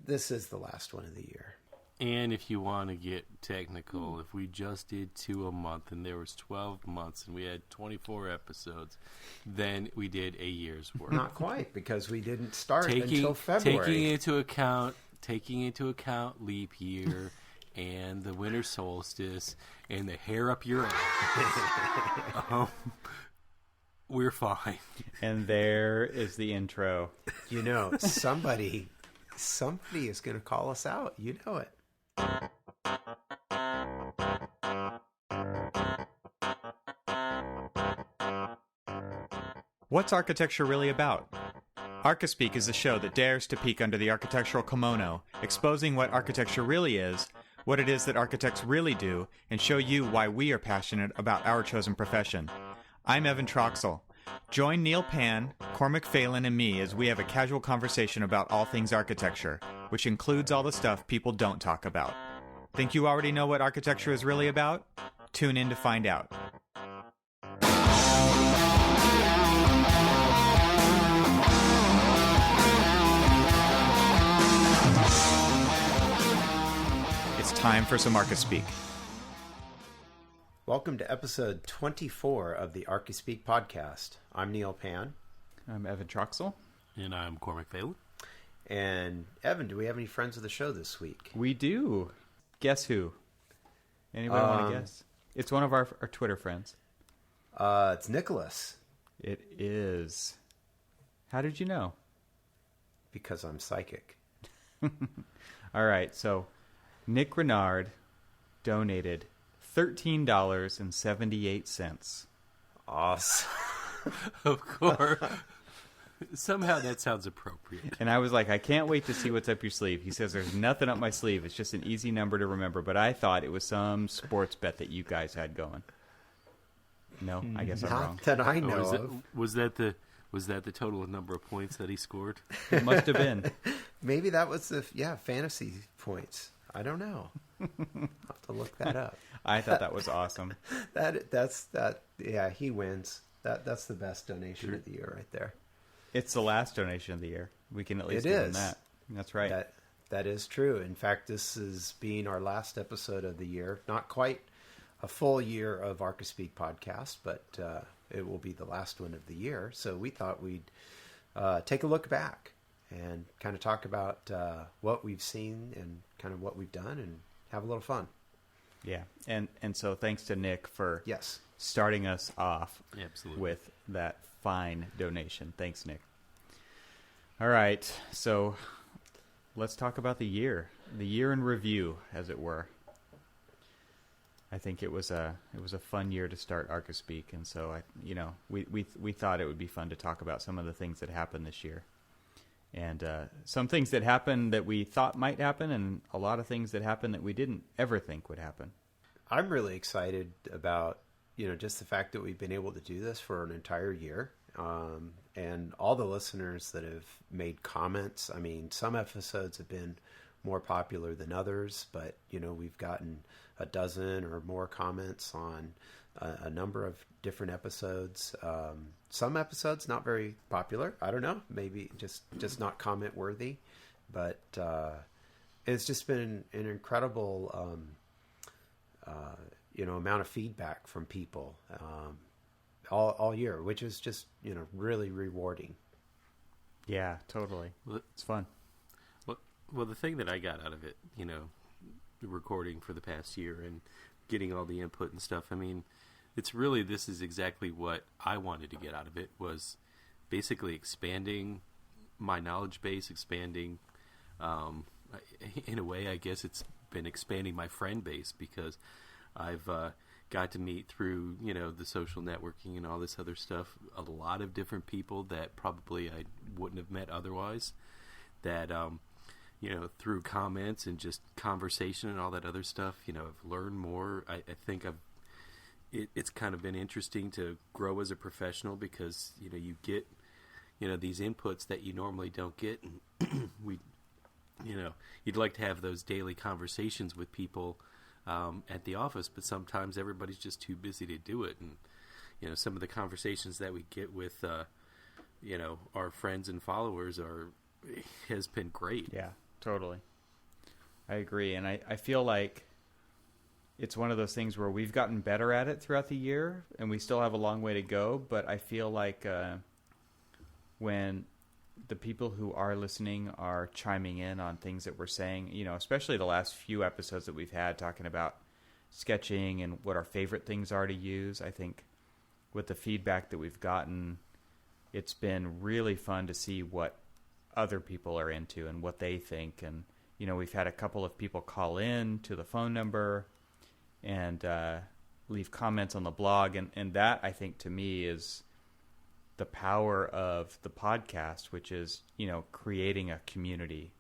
this is the last one of the year. And if you want to get technical, if we just did 2 a month and there was 12 months and we had 24 episodes, then we did a year's worth. Not quite, because we didn't start until February. Taking into account leap year and the winter solstice and the hair up your ass, we're fine. And there is the intro. You know, somebody is going to call us out. You know it. What's architecture really about? Archispeak is a show that dares to peek under the architectural kimono, exposing what architecture really is, what it is that architects really do, and show you why we are passionate about our chosen profession. I'm Evan Troxel. Join Neil Pan, Cormac Phelan, and me as we have a casual conversation about all things architecture, which includes all the stuff people don't talk about. Think you already know what architecture is really about? Tune in to find out. It's time for some Archispeak. Welcome to episode 24 of the Archispeak Podcast. I'm Neil Pan. I'm Evan Troxel. And I'm Cormac Phelan. And Evan, do we have any friends of the show this week? We do. Guess who? Anybody want to guess? It's one of our Twitter friends. It's Nicholas. It is. How did you know? Because I'm psychic. All right, so Nick Renard donated $13.78. Awesome. Of course. Somehow that sounds appropriate. And I was like, I can't wait to see what's up your sleeve. He says there's nothing up my sleeve. It's just an easy number to remember. But I thought it was some sports bet that you guys had going. No, I guess I'm wrong. Not that I know of. Was that the total number of points that he scored? It must have been. Maybe that was fantasy points. I don't know. I'll have to look that up. I thought that was awesome. Yeah, he wins. That's the best donation of the year right there. It's the last donation of the year. We can at least give him that. That's right. That is true. In fact, this is being our last episode of the year. Not quite a full year of Archispeak Podcast, but it will be the last one of the year. So we thought we'd take a look back and kind of talk about what we've seen and kind of what we've done and have a little fun. Yeah, and so thanks to Nick for Yes. starting us off Absolutely. with that fine donation. Thanks, Nick. All right, so let's talk about the year in review, as it were. I think it was a fun year to start Archispeak, and so we thought it would be fun to talk about some of the things that happened this year, and some things that happened that we thought might happen, and a lot of things that happened that we didn't ever think would happen. I'm really excited about just the fact that we've been able to do this for an entire year, and all the listeners that have made comments. I mean, some episodes have been more popular than others, but we've gotten a dozen or more comments on a number of different episodes. Some episodes not very popular. I don't know, maybe just not comment worthy, but it's just been an incredible amount of feedback from people all year, which is just really rewarding. Yeah, totally. It's fun. Well, the thing that I got out of it, recording for the past year and getting all the input and stuff, I mean, this is exactly what I wanted to get out of it, was basically expanding my knowledge base, expanding, in a way, I guess it's been expanding my friend base, because I've got to meet through, the social networking and all this other stuff, a lot of different people that probably I wouldn't have met otherwise, that, through comments and just conversation and all that other stuff, I've learned more. I think it's kind of been interesting to grow as a professional, because, you get, these inputs that you normally don't get. And you'd like to have those daily conversations with people at the office, but sometimes everybody's just too busy to do it. And, some of the conversations that we get with, our friends and followers has been great. Yeah. Totally. I agree. And I feel like it's one of those things where we've gotten better at it throughout the year, and we still have a long way to go. But I feel like when the people who are listening are chiming in on things that we're saying, especially the last few episodes that we've had talking about sketching and what our favorite things are to use, I think with the feedback that we've gotten, it's been really fun to see what other people are into and what they think. And, we've had a couple of people call in to the phone number and leave comments on the blog. And that, I think, to me is the power of the podcast, which is, creating a community,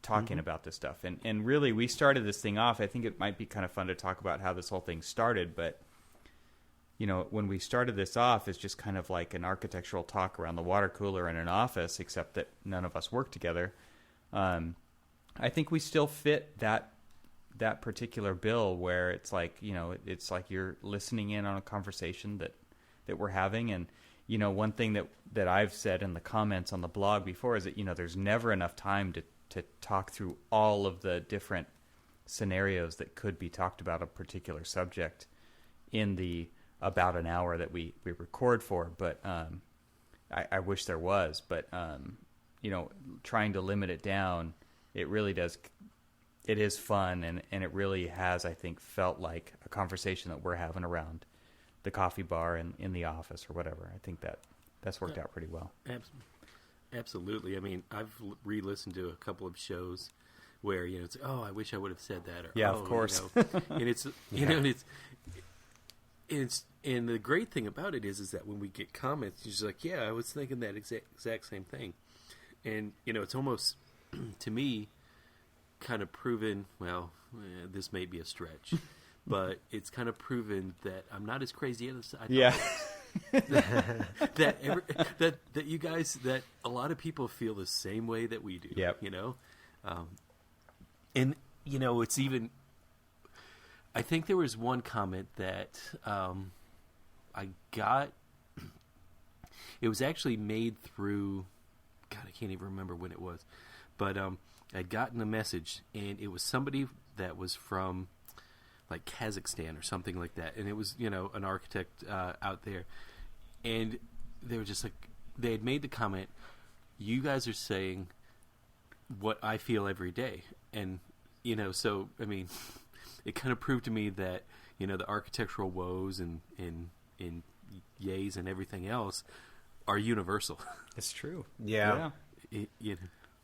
talking about this stuff. And really, we started this thing off. I think it might be kind of fun to talk about how this whole thing started. But, when we started this off, it's just kind of like an architectural talk around the water cooler in an office, except that none of us work together. I think we still fit that particular bill where it's like, it's like you're listening in on a conversation that we're having. And, one thing that I've said in the comments on the blog before is that, there's never enough time to talk through all of the different scenarios that could be talked about a particular subject in the about an hour that we record for. But I wish there was. But, trying to limit it down, it really does. It is fun, and it really has, I think, felt like a conversation that we're having around the coffee bar and in the office or whatever. I think that's worked out pretty well. Absolutely. I mean, I've re-listened to a couple of shows where, it's, I wish I would have said that. Or, yeah, of course. And it's, and the great thing about it is that when we get comments, you're just like, I was thinking that exact same thing. And, it's almost, to me, kind of proven, this may be a stretch, but it's kind of proven that I'm not as crazy as I thought. that you guys, that a lot of people feel the same way that we do. Yep. And it's even, I think there was one comment that I got. It was actually made through, God, I can't even remember when it was, but I'd gotten a message, and it was somebody that was from like Kazakhstan or something like that, and it was an architect out there, and they were just like, they had made the comment, you guys are saying what I feel every day. And so I mean, it kind of proved to me that the architectural woes and yays and everything else are universal. It's true. Yeah.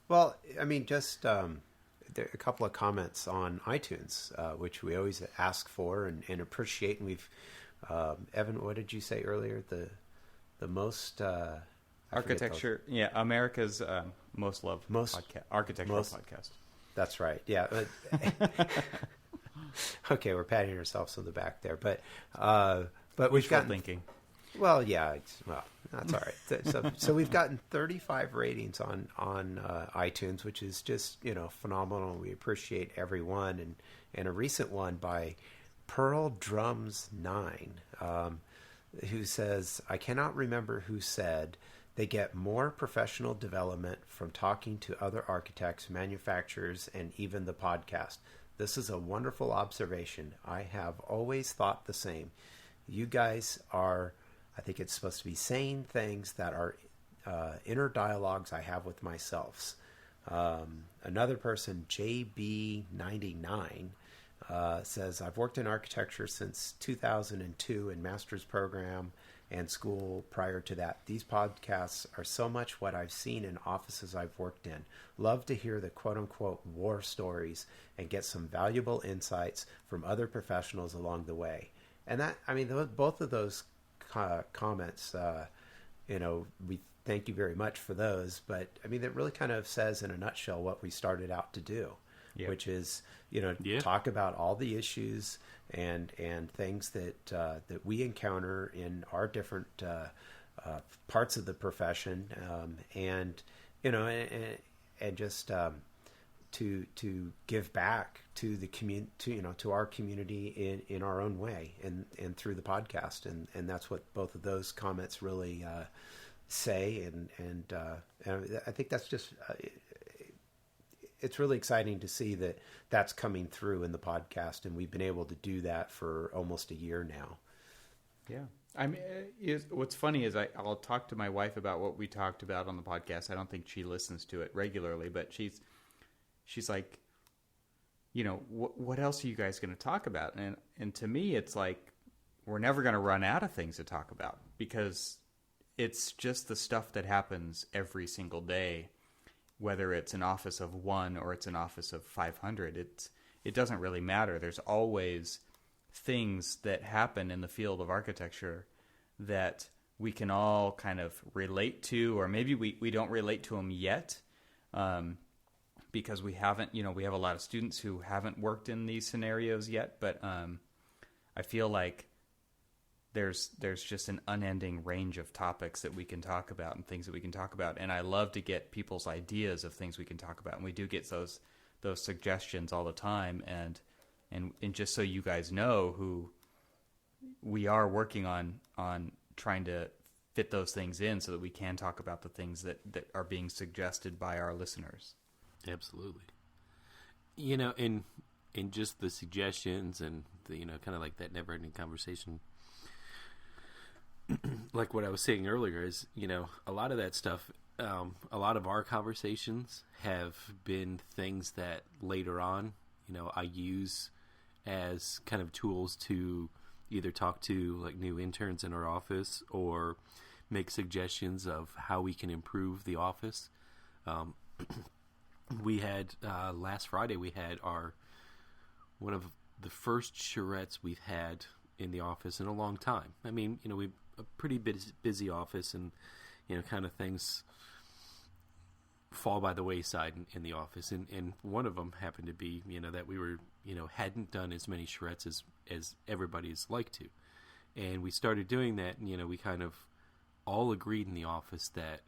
Well, I mean, just there are a couple of comments on iTunes, which we always ask for and appreciate. And we've, Evan, what did you say earlier? The most architecture, America's most loved architectural podcast. That's right. Yeah. Okay, we're patting ourselves on the back there, but we've got thinking. Well, yeah. That's all right. So we've gotten 35 ratings on iTunes, which is just phenomenal. We appreciate every one, and a recent one by Pearl Drums 9, who says, I cannot remember who said they get more professional development from talking to other architects, manufacturers, and even the podcast. This is a wonderful observation. I have always thought the same. You guys are, I think it's supposed to be saying things that are inner dialogues I have with myself. Another person, JB99, says, I've worked in architecture since 2002 in master's program and school prior to that. These podcasts are so much what I've seen in offices I've worked in. Love to hear the quote-unquote war stories and get some valuable insights from other professionals along the way. And that, I mean, both of those comments, we thank you very much for those. But, I mean, it really kind of says in a nutshell what we started out to do, which is, talk about all the issues and things that we encounter in our different parts of the profession, and just to give back to the to our community in our own way and through the podcast, and that's what both of those comments really say, and I think that's just it's really exciting to see that that's coming through in the podcast, and we've been able to do that for almost a year now. Yeah. I mean, what's funny is I'll talk to my wife about what we talked about on the podcast. I don't think she listens to it regularly, but she's like, you know, what else are you guys going to talk about? And to me, it's like, we're never going to run out of things to talk about, because it's just the stuff that happens every single day, whether it's an office of 1 or it's an office of 500. It doesn't really matter. There's always things that happen in the field of architecture that we can all kind of relate to, or maybe we don't relate to them yet, because we haven't, you know, we have a lot of students who haven't worked in these scenarios yet, but I feel like there's just an unending range of topics that we can talk about and things that we can talk about, and I love to get people's ideas of things we can talk about, and we do get those suggestions all the time, and just so you guys know, who we are working on trying to fit those things in so that we can talk about the things that are being suggested by our listeners. Absolutely. You know, in just the suggestions and the, you know, kind of like that never-ending conversation, like what I was saying earlier is, you know, a lot of that stuff, a lot of our conversations have been things that later on, you know, I use as kind of tools to either talk to like new interns in our office or make suggestions of how we can improve the office. We had last Friday, we had one of the first charrettes we've had in the office in a long time. I mean, you know, we've a pretty busy office, and, you know, kind of things fall by the wayside in the office. And one of them happened to be, you know, that we were, you know, hadn't done as many charrettes as everybody's like to. And we started doing that, and, you know, we kind of all agreed in the office that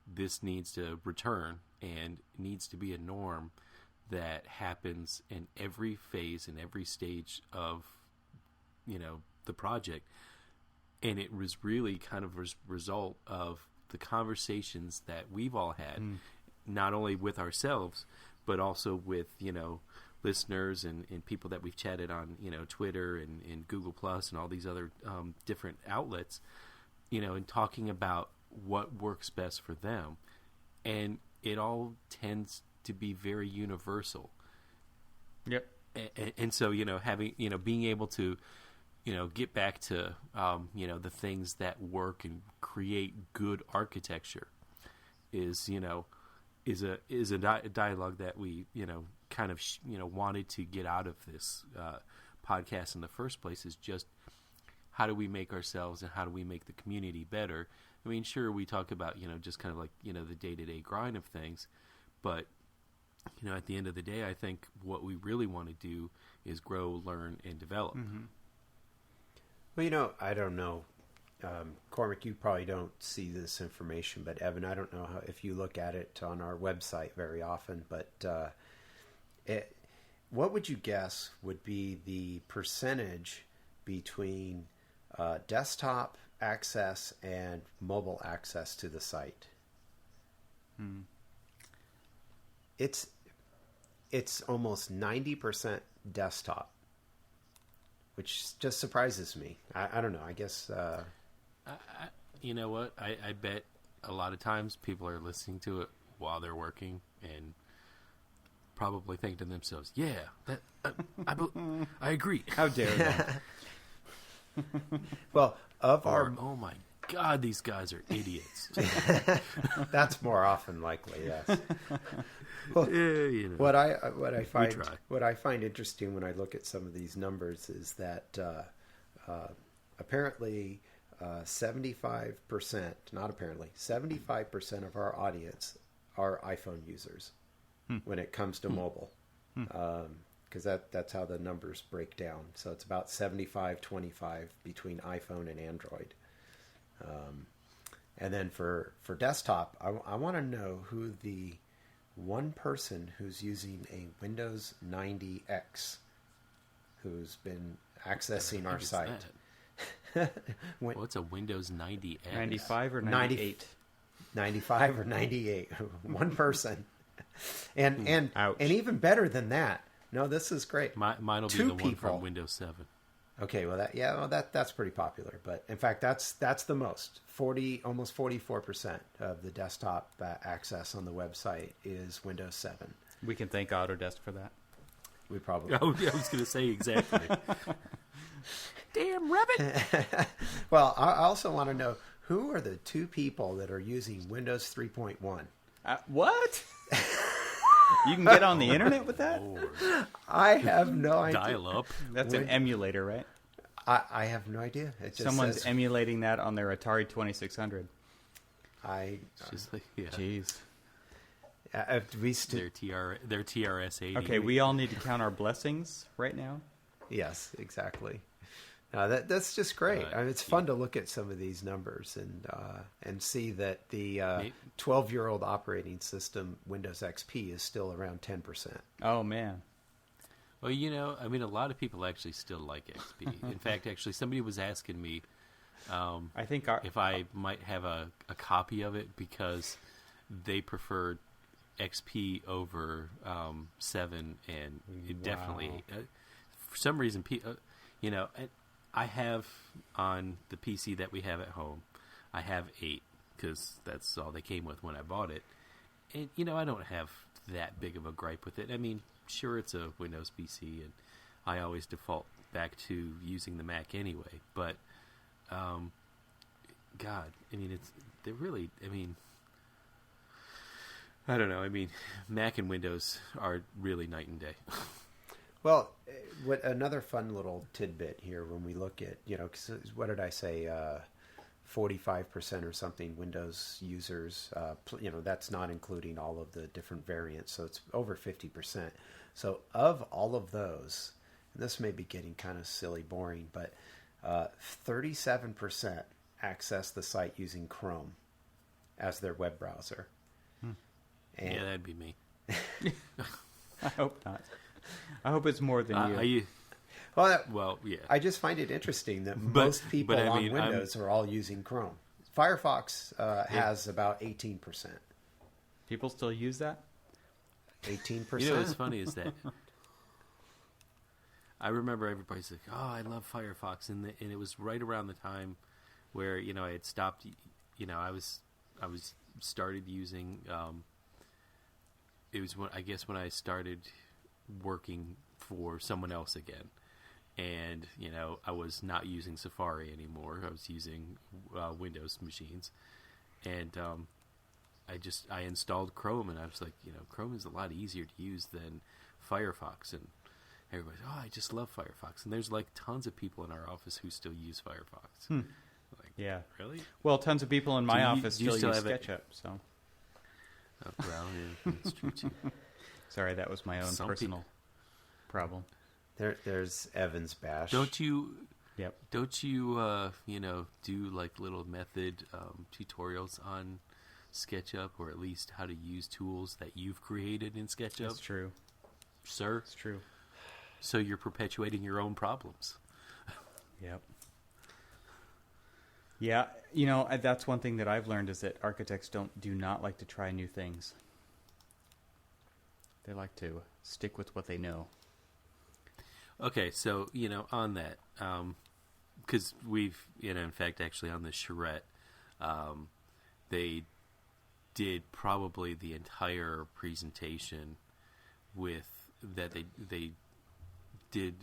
this needs to return and needs to be a norm that happens in every phase and every stage of, you know, the project. And it was really kind of a result of the conversations that we've all had, not only with ourselves, but also with, you know, listeners and people that we've chatted on, you know, Twitter and Google Plus and all these other different outlets, you know, and talking about what works best for them. And it all tends to be very universal. Yep. And so, you know, having, you know, being able to, you know, get back to, you know, the things that work and create good architecture is, you know, is a dialogue that we, you know, kind of, you know, wanted to get out of this podcast in the first place, is just how do we make ourselves and how do we make the community better? I mean, sure, we talk about, you know, just kind of like, you know, the day-to-day grind of things, but, you know, at the end of the day, I think what we really want to do is grow, learn, and develop. Mm-hmm. Well, you know, I don't know. Cormac, you probably don't see this information, but Evan, I don't know if you look at it on our website very often, but what would you guess would be the percentage between desktop access and mobile access to the site? It's almost 90% desktop, which just surprises me. I don't know. I guess... you know what? I bet a lot of times people are listening to it while they're working and probably think to themselves, yeah, that I agree. How dare them? Well, oh my God, these guys are idiots. That's more often likely, yes. Well, yeah, you know, what I find interesting when I look at some of these numbers is that apparently 75% of our audience are iPhone users when it comes to mobile, because that's how the numbers break down. So it's about 75-25 between iPhone and Android. And then for desktop, I want to know who the one person who's using a Windows 90X who's been accessing our site. What's a Windows 90X? 95 or 98? 95 or 98. One person. And Ouch. and even better than that. No, this is great. Mine will be Two the one people. from Windows 7. Okay, well that's pretty popular, but in fact that's the most. Almost 44% of the desktop access on the website is Windows 7. We can thank Autodesk for that. We probably. Oh, yeah, I was going to say exactly. Damn rabbit! Well, I also want to know who are the two people that are using Windows 3.1. What? You can get on the internet with that? Lord. I have no idea. Dial up. That's an emulator, right? I have no idea. It just Someone's says, emulating that on their Atari 2600. It's just like, yeah. Jeez. Their TRS-80. Okay, we all need to count our blessings right now. Yes, exactly. That's just great. I mean, it's fun to look at some of these numbers and see that the 12-year-old operating system Windows XP is still around 10%. Oh, man. Well, I mean, a lot of people actually still like XP. In fact, actually, somebody was asking me I think if I might have a copy of it because they preferred XP over 7, and it definitely, for some reason, I have on the PC that we have at home, I have 8 because that's all they came with when I bought it. And, I don't have that big of a gripe with it. I mean, sure, it's a Windows PC, and I always default back to using the Mac anyway. But, God, I mean, I don't know. I mean, Mac and Windows are really night and day. Well, what another fun little tidbit here when we look at, 'cause what did I say, 45% or something Windows users, that's not including all of the different variants, so it's over 50%. So of all of those, and this may be getting kind of silly boring, but 37% access the site using Chrome as their web browser. And yeah, that'd be me. I hope not. I hope it's more than you. Well, yeah. I just find it interesting that most people on Windows are all using Chrome. Firefox has about 18%. People still use that? 18%. What's funny is that I remember everybody's like, "Oh, I love Firefox," and it was right around the time where I had stopped. I was started using. It was when I started working for someone else again, and I was not using Safari anymore. I was using Windows machines, and I installed Chrome, and I was like, Chrome is a lot easier to use than Firefox, and everybody's, "Oh, I just love Firefox," and there's like tons of people in our office who still use Firefox. Like, yeah, really? Well, tons of people in my office still use SketchUp. So, well, yeah, that's true too. Sorry, that was my own personal problem. There's Evan's bash. Don't you? Yep. Don't you? Do like little method tutorials on SketchUp, or at least how to use tools that you've created in SketchUp? That's true, sir. It's true. So you're perpetuating your own problems. Yep. Yeah, that's one thing that I've learned is that architects do not like to try new things. They like to stick with what they know. Okay, so, on that, because we've, in fact, actually on the charrette, they did probably the entire presentation with that they did,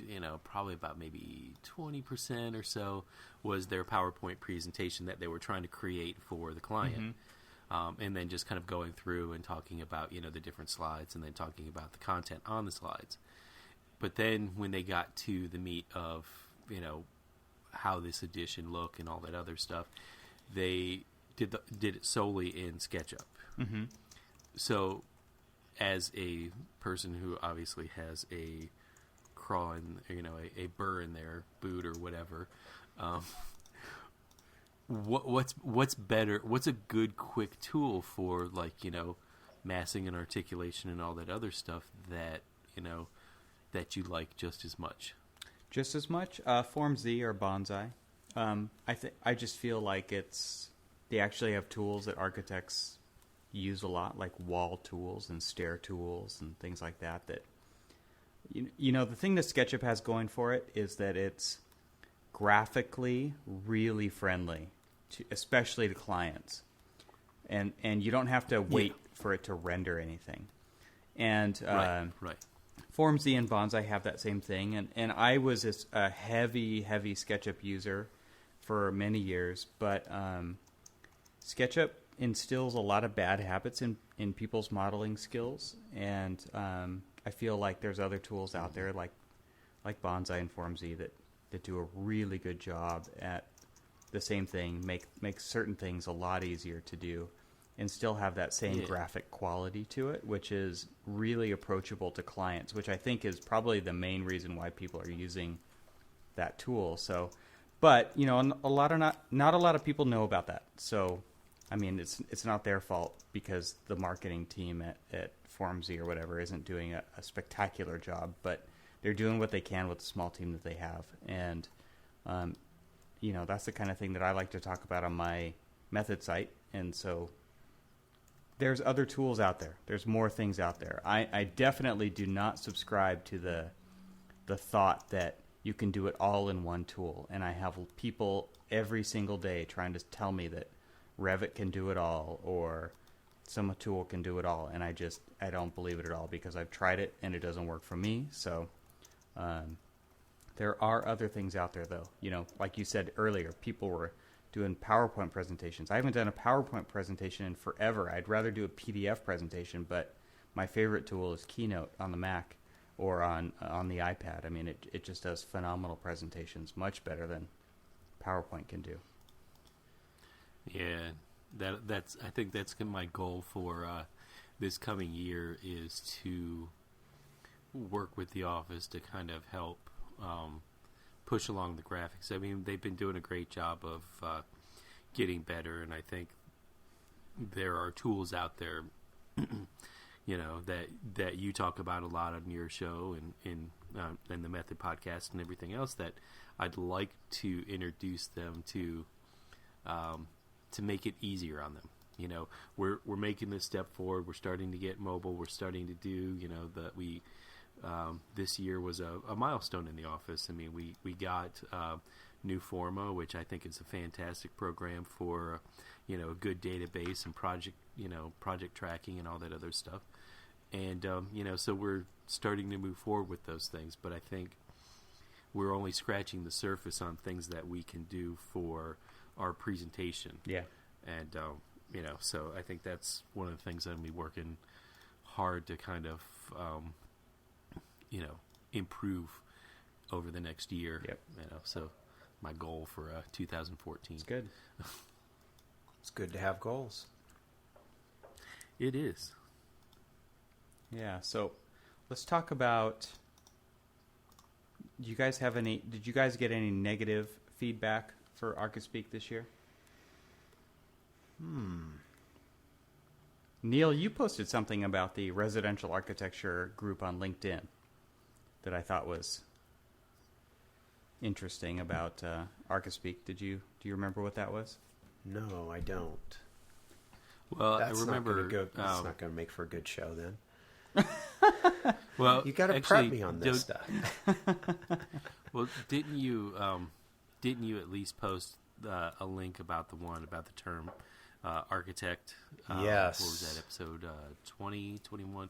probably about maybe 20% or so was their PowerPoint presentation that they were trying to create for the client. And then just kind of going through and talking about, the different slides and then talking about the content on the slides. But then when they got to the meat of, how this edition looked and all that other stuff, they did it solely in SketchUp. Mm-hmm. So as a person who obviously has a craw in, a burr in their boot or whatever, what's better? What's a good quick tool for massing and articulation and all that other stuff that that you like just as much? Just as much? Form Z or Bonsai. I just feel like they actually have tools that architects use a lot, like wall tools and stair tools and things like that. That the thing that SketchUp has going for it is that it's graphically really friendly, especially to clients, and you don't have to wait for it to render anything. And right. FormZ and Bonsai have that same thing, and I was a heavy SketchUp user for many years, but SketchUp instills a lot of bad habits in people's modeling skills, and I feel like there's other tools out there like Bonsai and FormZ that do a really good job at the same thing, make certain things a lot easier to do, and still have that same graphic quality to it, which is really approachable to clients, which I think is probably the main reason why people are using that tool. So, but not a lot of people know about that. So, I mean, it's not their fault because the marketing team at FormZ or whatever isn't doing a spectacular job, but they're doing what they can with the small team that they have. And, that's the kind of thing that I like to talk about on my method site. And so there's other tools out there. There's more things out there. I definitely do not subscribe to the thought that you can do it all in one tool. And I have people every single day trying to tell me that Revit can do it all or some tool can do it all. And I don't believe it at all because I've tried it and it doesn't work for me. So there are other things out there, though. Like you said earlier, people were doing PowerPoint presentations. I haven't done a PowerPoint presentation in forever. I'd rather do a PDF presentation, but my favorite tool is Keynote on the Mac or on the iPad. I mean, it just does phenomenal presentations, much better than PowerPoint can do. Yeah, I think that's my goal for this coming year is to work with the office to kind of help push along the graphics. I mean, they've been doing a great job of getting better, and I think there are tools out there, that you talk about a lot on your show and the Method Podcast and everything else that I'd like to introduce them to make it easier on them. We're making this step forward. We're starting to get mobile. We're starting to do, that we. This year was a milestone in the office. I mean, we got New Forma, which I think is a fantastic program for, a good database and project tracking and all that other stuff. And, so we're starting to move forward with those things. But I think we're only scratching the surface on things that we can do for our presentation. Yeah. And, so I think that's one of the things I'm going to be working hard to kind of, improve over the next year. Yep. So my goal for 2014. It's good. It's good to have goals. It is. Yeah. So let's talk about. Did you guys get any negative feedback for Archispeak this year? Neil, you posted something about the residential architecture group on LinkedIn that I thought was interesting about Archispeak. Do you remember what that was? No, I don't. Well, That's I remember that's not going to make for a good show then. Well, you got to prep me on this stuff. Well, didn't you at least post a link about the term architect? Yes. What was that, episode 20, 21?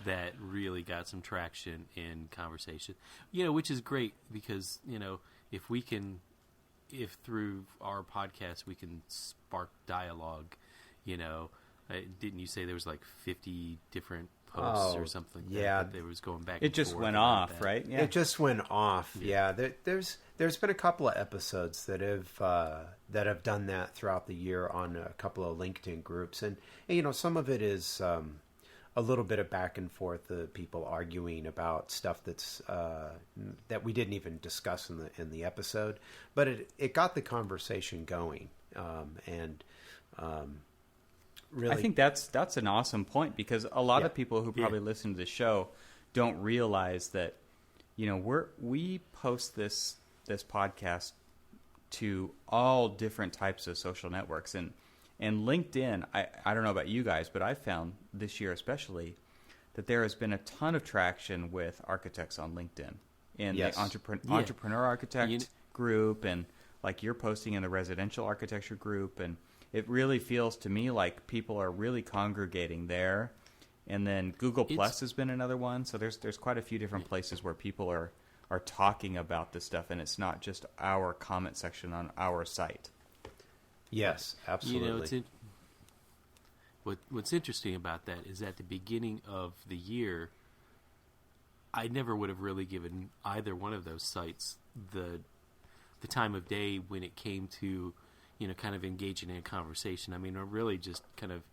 That really got some traction in conversation. Which is great because, if through our podcast we can spark dialogue, didn't you say there was like 50 different posts or something? Yeah. That was going back. It just went off, right? Yeah. It just went off. Yeah. There's been a couple of episodes that have done that throughout the year on a couple of LinkedIn groups, and some of it is a little bit of back and forth, people arguing about stuff that's that we didn't even discuss in the episode, but it got the conversation going, and really, I think that's an awesome point because a lot of people who probably listen to the show don't realize that we post this podcast to all different types of social networks, and And LinkedIn, I don't know about you guys, but I've found this year especially that there has been a ton of traction with architects on LinkedIn in Yes. the entrepreneur architect group, and like you're posting in the residential architecture group, and it really feels to me like people are really congregating there. And then Google Plus has been another one, so there's quite a few different places where people are talking about this stuff, and it's not just our comment section on our site. Yes, absolutely. What's interesting about that is at the beginning of the year, I never would have really given either one of those sites the time of day when it came to, kind of engaging in a conversation. I mean, I really just kind of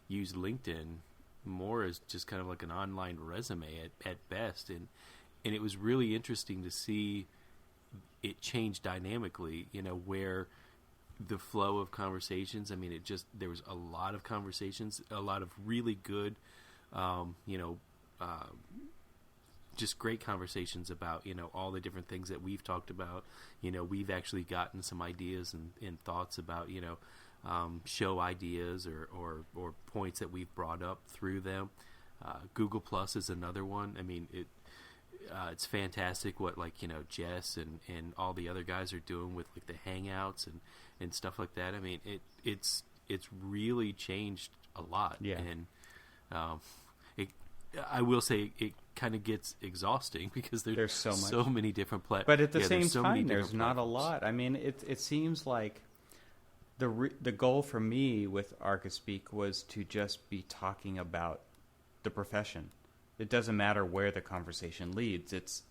used LinkedIn more as just kind of like an online resume at best, and it was really interesting to see it change dynamically, where the flow of conversations, I mean, there was a lot of conversations, a lot of really good, just great conversations about, all the different things that we've talked about. We've actually gotten some ideas and thoughts about, show ideas or points that we've brought up through them. Google Plus is another one. I mean, it's fantastic what Jess and all the other guys are doing with like the Hangouts and stuff like that. I mean, it's really changed a lot. Yeah. And I will say it kind of gets exhausting because there's so many different platforms. But at the same time, there's not a lot. I mean, it seems like the goal for me with Archispeak was to just be talking about the profession. It doesn't matter where the conversation leads. It's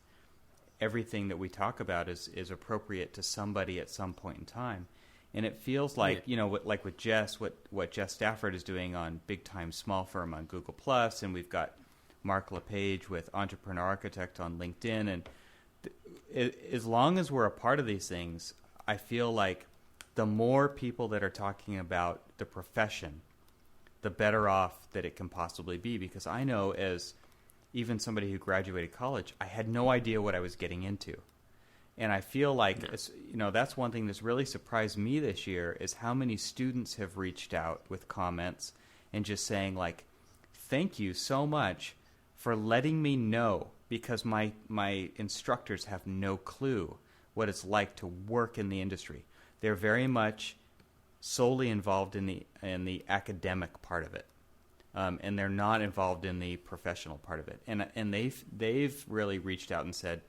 everything that we talk about is appropriate to somebody at some point in time. And it feels like, like with Jess, what Jess Stafford is doing on Big Time Small Firm on Google Plus, and we've got Mark LePage with Entrepreneur Architect on LinkedIn. And as long as we're a part of these things, I feel like the more people that are talking about the profession, the better off that it can possibly be. Because I know, as even somebody who graduated college, I had no idea what I was getting into. And I feel like, that's one thing that's really surprised me this year is how many students have reached out with comments and just saying like, thank you so much for letting me know, because my instructors have no clue what it's like to work in the industry. They're very much solely involved in the academic part of it. And they're not involved in the professional part of it. And they've really reached out and said,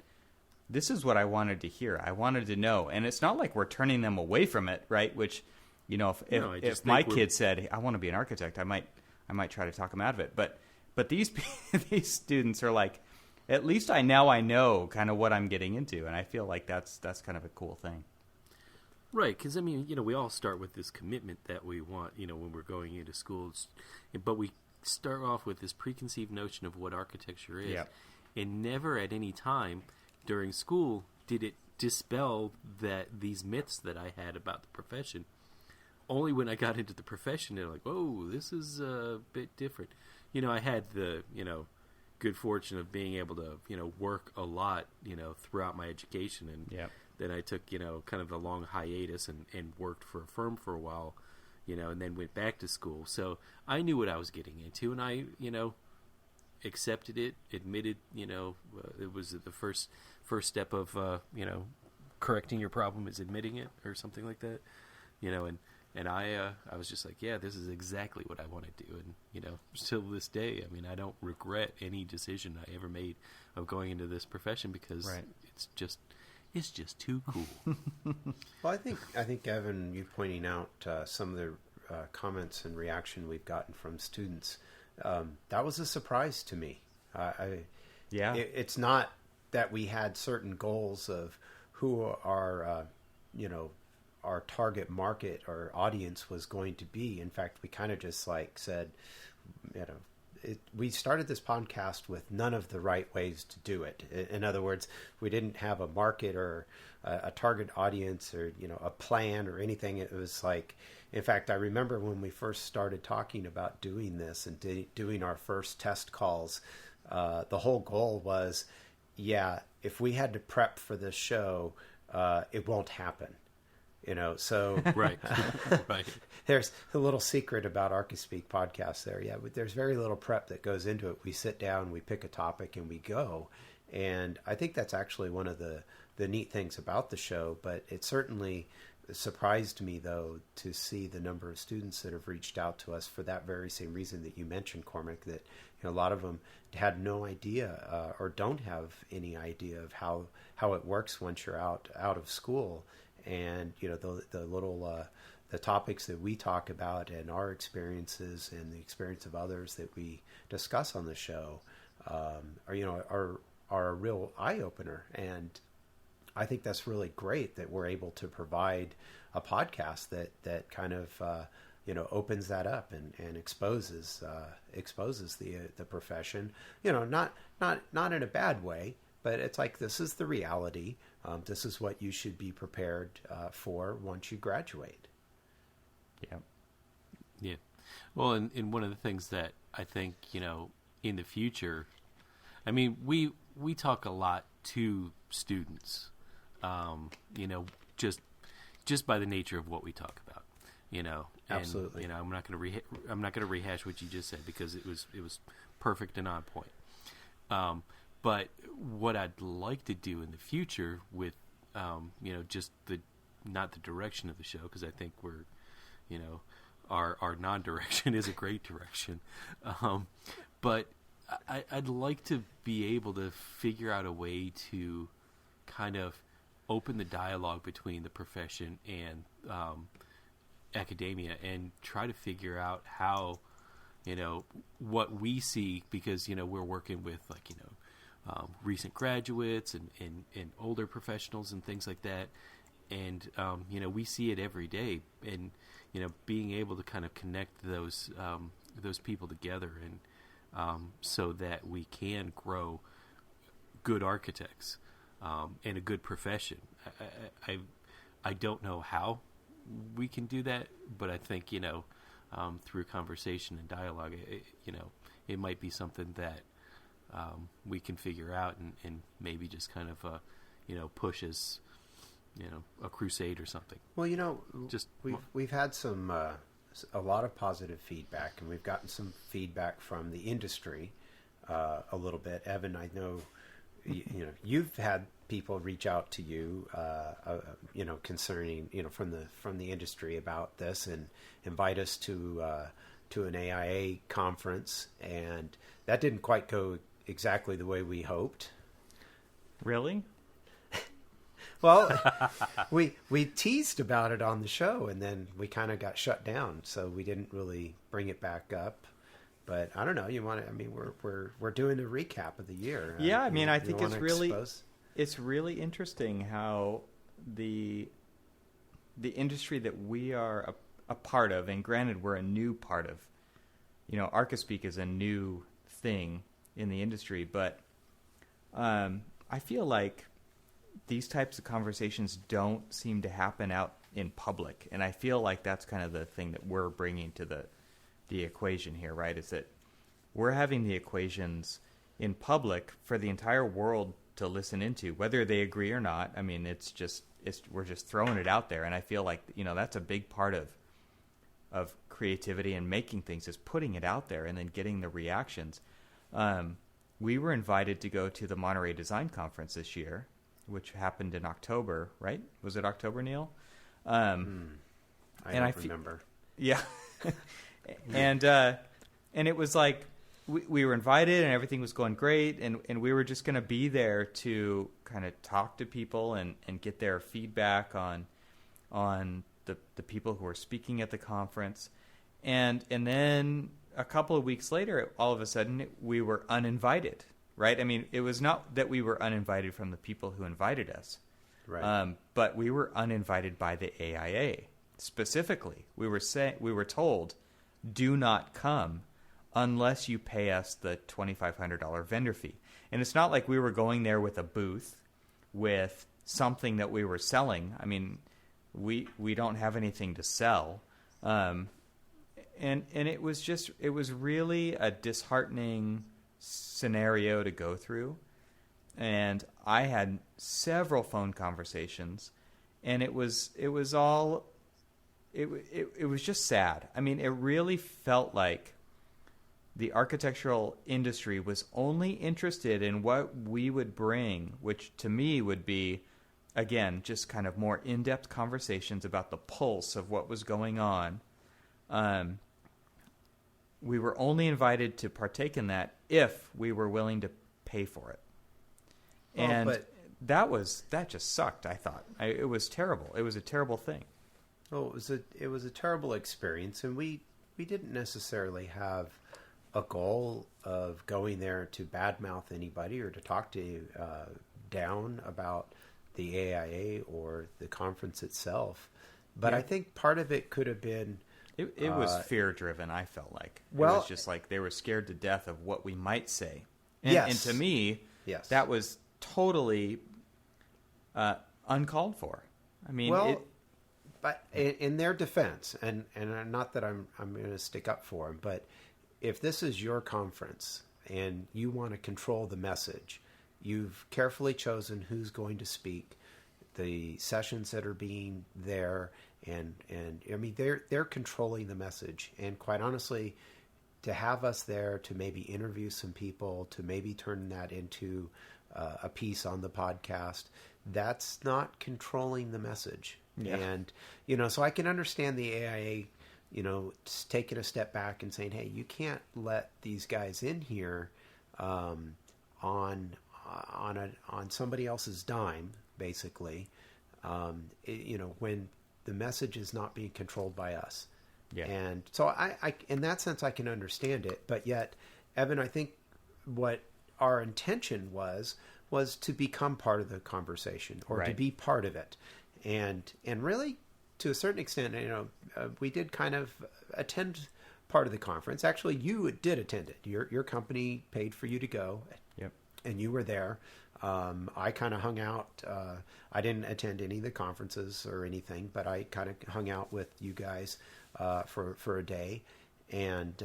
this is what I wanted to hear. I wanted to know. And it's not like we're turning them away from it, right? Which, if my kid said, hey, I want to be an architect, I might try to talk them out of it. But these these students are like, at least I know kind of what I'm getting into. And I feel like that's kind of a cool thing. Right, because, I mean, we all start with this commitment that we want, when we're going into schools. But we start off with this preconceived notion of what architecture is. Yep. And never at any time during school did it dispel these myths that I had about the profession. Only when I got into the profession, they're like, whoa, this is a bit different. I had the, good fortune of being able to, work a lot, throughout my education. And yep. Then I took, kind of a long hiatus and worked for a firm for a while, and then went back to school. So I knew what I was getting into, and I, accepted it, admitted, it was the first step of, correcting your problem is admitting it or something like that, and I was just like, yeah, this is exactly what I want to do. And, still to this day, I mean, I don't regret any decision I ever made of going into this profession because right. It's just too cool. Well, I think Evan, you pointing out some of the comments and reaction we've gotten from students, that was a surprise to me. It's not that we had certain goals of who our target market or audience was going to be. In fact, we kind of just said, we started this podcast with none of the right ways to do it. In other words, we didn't have a market or a target audience or, a plan or anything. It was like, in fact, I remember when we first started talking about doing this and doing our first test calls, the whole goal was, if we had to prep for this show, it won't happen. So Right. Right. there's a little secret about Archispeak Podcast there. Yeah, but there's very little prep that goes into it. We sit down, we pick a topic, and we go. And I think that's actually one of the neat things about the show. But it certainly surprised me, though, to see the number of students that have reached out to us for that very same reason that you mentioned, Cormac, that a lot of them had no idea or don't have any idea of how it works once you're out of school. And the little the topics that we talk about and our experiences and the experience of others that we discuss on the show are a real eye opener. And I think that's really great that we're able to provide a podcast that kind of opens that up and exposes the profession. Not in a bad way, but it's like, this is the reality. This is what you should be prepared for once you graduate. Yeah. Yeah. Well, and one of the things that I think, in the future, I mean, we talk a lot to students, just by the nature of what we talk about, and, Absolutely. I'm not going to rehash what you just said, because it was perfect and on point. But what I'd like to do in the future with, just not the direction of the show, because I think we're, our non-direction is a great direction. But I'd like to be able to figure out a way to kind of open the dialogue between the profession and academia, and try to figure out how, what we see, because, we're working with, like, recent graduates and older professionals and things like that. And, we see it every day, and, being able to kind of connect those people together, and so that we can grow good architects and a good profession. I don't know how we can do that, but I think, through conversation and dialogue, it might be something that we can figure out, and maybe just kind of, push as, a crusade or something. Well, we've had a lot of positive feedback, and we've gotten some feedback from the industry a little bit. Evan, I know, you've had people reach out to you, concerning, from the industry about this, and invite us to an AIA conference, and that didn't quite go exactly the way we hoped. Really? Well, we teased about it on the show, and then we kind of got shut down, so we didn't really bring it back up. But I don't know. We're doing a recap of the year. Yeah, I think it's really interesting how the industry that we are a part of, and granted, we're a new part of. Archispeak is a new thing in the industry, but I feel like these types of conversations don't seem to happen out in public, and I feel like that's kind of the thing that we're bringing to the equation here, right? Is that we're having the equations in public for the entire world to listen into, whether they agree or not. I mean, we're just throwing it out there, and I feel like that's a big part of creativity and making things, is putting it out there and then getting the reactions. We were invited to go to the Monterey Design Conference this year, which happened in October, right? Was it October, Neil? I don't remember. Yeah. And it was like we were invited, and everything was going great, and we were just going to be there to kind of talk to people and get their feedback on the people who were speaking at the conference. And then a couple of weeks later, all of a sudden, we were uninvited, right? I mean, it was not that we were uninvited from the people who invited us, right? But we were uninvited by the AIA specifically. We were told, do not come unless you pay us the $2,500 vendor fee. And it's not like we were going there with a booth with something that we were selling. I mean, we don't have anything to sell. And it was really a disheartening scenario to go through. And I had several phone conversations, and it was just sad. I mean, it really felt like the architectural industry was only interested in what we would bring, which to me would be, again, just kind of more in-depth conversations about the pulse of what was going on. We were only invited to partake in that if we were willing to pay for it. And that just sucked, I thought. It was terrible. It was a terrible thing. Well, it was a terrible experience, and we didn't necessarily have a goal of going there to badmouth anybody or to talk to down about the AIA or the conference itself. But I think part of it could have been... It was fear-driven, I felt like. Well, it was just like they were scared to death of what we might say. And, yes. And to me, yes. that was totally uncalled for. I mean... Well, but in their defense, and not that I'm going to stick up for them, but if this is your conference and you want to control the message, you've carefully chosen who's going to speak, the sessions that are being there, and I mean they're controlling the message. And quite honestly, to have us there to maybe interview some people, to maybe turn that into a piece on the podcast, that's not controlling the message. Yeah. And so I can understand the AIA, taking a step back and saying, hey, you can't let these guys in here on somebody else's dime, basically, when the message is not being controlled by us. Yeah. And so I in that sense, I can understand it. But yet, Evan, I think what our intention was to become part of the conversation, or to be part of it. And really, to a certain extent, we did kind of attend part of the conference. Actually, you did attend it. Your company paid for you to go. Yep. And you were there. I kind of hung out. I didn't attend any of the conferences or anything, but I kind of hung out with you guys for a day, and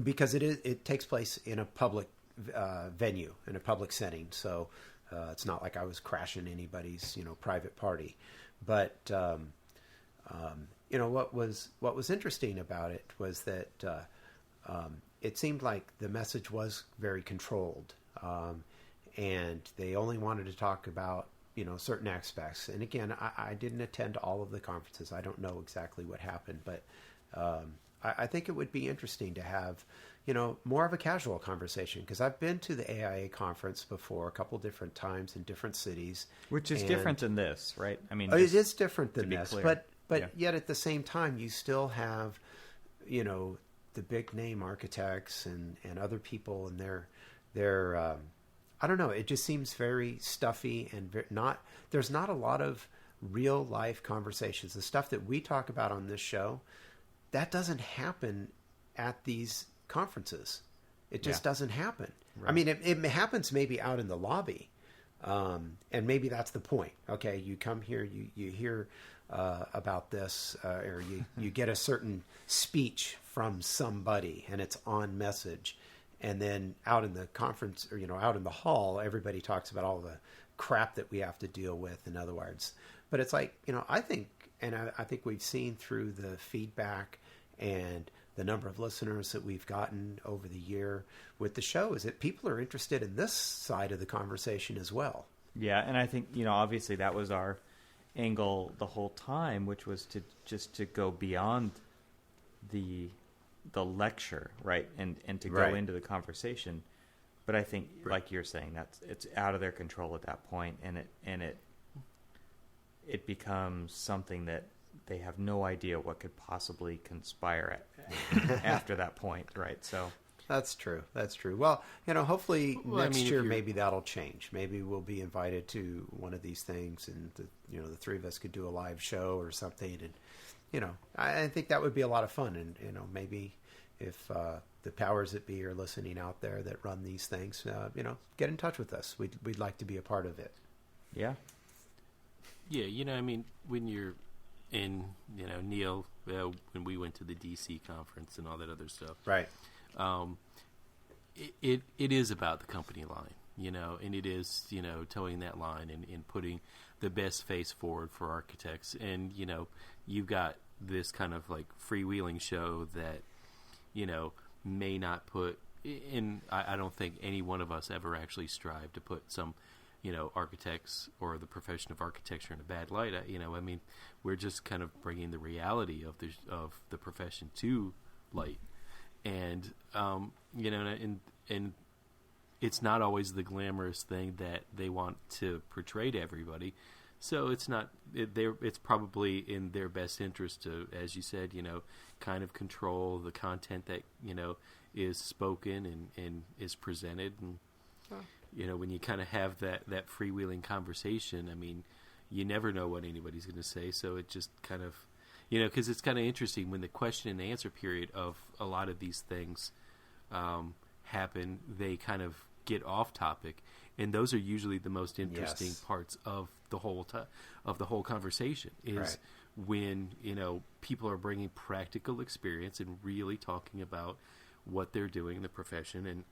because it takes place in a public venue, in a public setting, so it's not like I was crashing anybody's private party. But what was interesting about it was that it seemed like the message was very controlled. And they only wanted to talk about, certain aspects. And again, I didn't attend all of the conferences. I don't know exactly what happened, but I think it would be interesting to have, more of a casual conversation, because I've been to the AIA conference before a couple different times in different cities. Which is different than this, right? I mean, it is different than this, clear. but yet at the same time, you still have, the big name architects and other people, and they're I don't know. It just seems very stuffy and there's not a lot of real life conversations. The stuff that we talk about on this show, that doesn't happen at these conferences. It just doesn't happen. Right. I mean, it happens maybe out in the lobby. And maybe that's the point. Okay. You come here, you hear about this, or you get a certain speech from somebody and it's on message. And then out in the conference, or, out in the hall, everybody talks about all the crap that we have to deal with, in other words. But it's like, I think we've seen through the feedback and the number of listeners that we've gotten over the year with the show is that people are interested in this side of the conversation as well. Yeah, and I think, obviously that was our angle the whole time, which was to go beyond the lecture, right, and to go into the conversation. But I think, like you're saying, it's out of their control at that point, and it becomes something that they have no idea what could possibly conspire after that point, right? So that's true. Well, hopefully next year maybe that'll change. Maybe we'll be invited to one of these things, and the three of us could do a live show or something, and I think that would be a lot of fun. And, maybe if the powers that be are listening out there that run these things, get in touch with us. We'd like to be a part of it. Yeah. Yeah, when you're in, Neil, when we went to the DC conference and all that other stuff. Right. it is about the company line, and it is, towing that line and putting the best face forward for architects. And, you've got this kind of like freewheeling show that, may not put in, I don't think any one of us ever actually strive to put some, architects or the profession of architecture in a bad light. We're just kind of bringing the reality of the profession to light. And, and it's not always the glamorous thing that they want to portray to everybody. So it's not, it's probably in their best interest to, as you said, kind of control the content that, is spoken and is presented. And, when you kind of have that freewheeling conversation, you never know what anybody's going to say. So it just kind of, because it's kind of interesting when the question and answer period of a lot of these things happen, they kind of get off topic, and those are usually the most interesting parts of the whole conversation. Is right. When people are bringing practical experience and really talking about what they're doing in the profession, and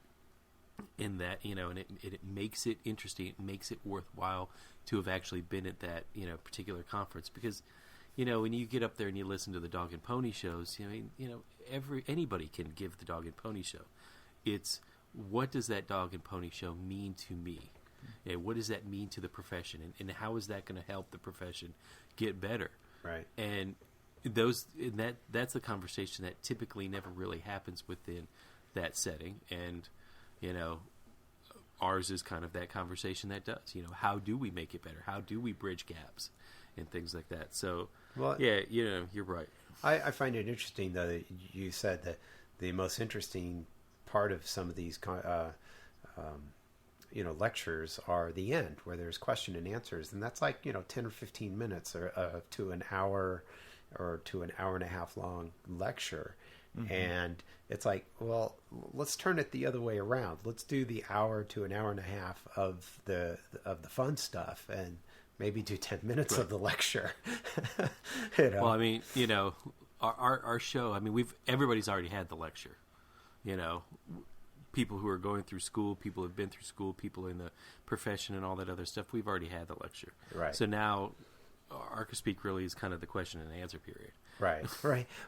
in that and it makes it interesting. It makes it worthwhile to have actually been at that particular conference, because when you get up there and you listen to the dog and pony shows, anybody can give the dog and pony show. It's, what does that dog and pony show mean to me? And what does that mean to the profession? And how is that going to help the profession get better? Right. And that's the conversation that typically never really happens within that setting. And, ours is kind of that conversation that does. How do we make it better? How do we bridge gaps and things like that? So, you're right. I find it interesting, though, that you said that the most interesting part of some of these lectures are the end, where there's question and answers, and that's like 10 or 15 minutes or to an hour or to an hour and a half long lecture. Mm-hmm. And it's like, well, let's turn it the other way around. Let's do the hour to an hour and a half of the fun stuff, and maybe do 10 minutes of the lecture. Well, our show, everybody's already had the lecture. People who are going through school, people who have been through school, people in the profession and all that other stuff, we've already had the lecture. Right. So now Archispeak really is kind of the question and answer period. Right.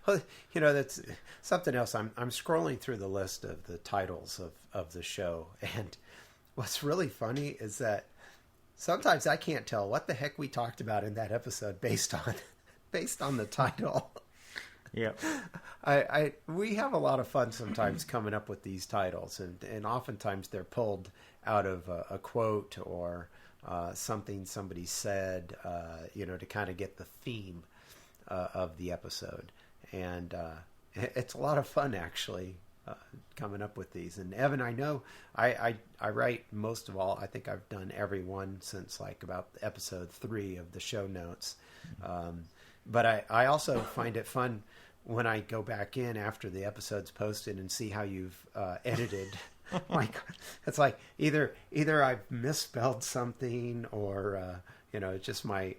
Well, that's something else. I'm scrolling through the list of the titles of the show, and what's really funny is that sometimes I can't tell what the heck we talked about in that episode based on the title. Yep. We have a lot of fun sometimes coming up with these titles, and oftentimes they're pulled out of a quote or something somebody said, to kind of get the theme of the episode. And it's a lot of fun, actually, coming up with these. And Evan, I know I write most of all. I think I've done every one since like about episode 3 of the show notes. But I also find it fun when I go back in after the episode's posted and see how you've edited. Like, it's like either I've misspelled something, or it's just my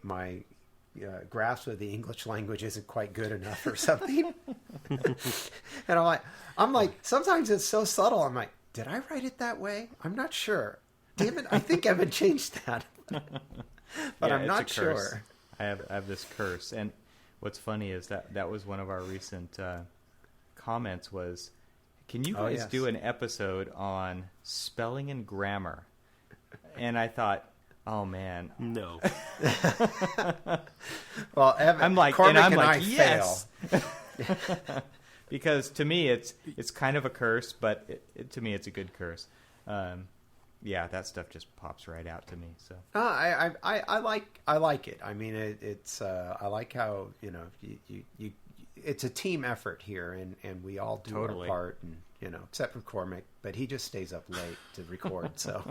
grasp of the English language isn't quite good enough or something. And I'm like, sometimes it's so subtle. I'm like, did I write it that way? I'm not sure. Damn it! I think Evan changed that, but I'm not sure. I have this curse, and what's funny is that was one of our recent comments was, can you guys do an episode on spelling and grammar? And I thought, oh man, no. Well, Evan, I'm like, Cormac and I yes. Because to me it's kind of a curse, but to me it's a good curse. That stuff just pops right out to me. So I like it. I mean, it's I like how you it's a team effort here, and we all do our part, and except for Cormac, but he just stays up late to record. So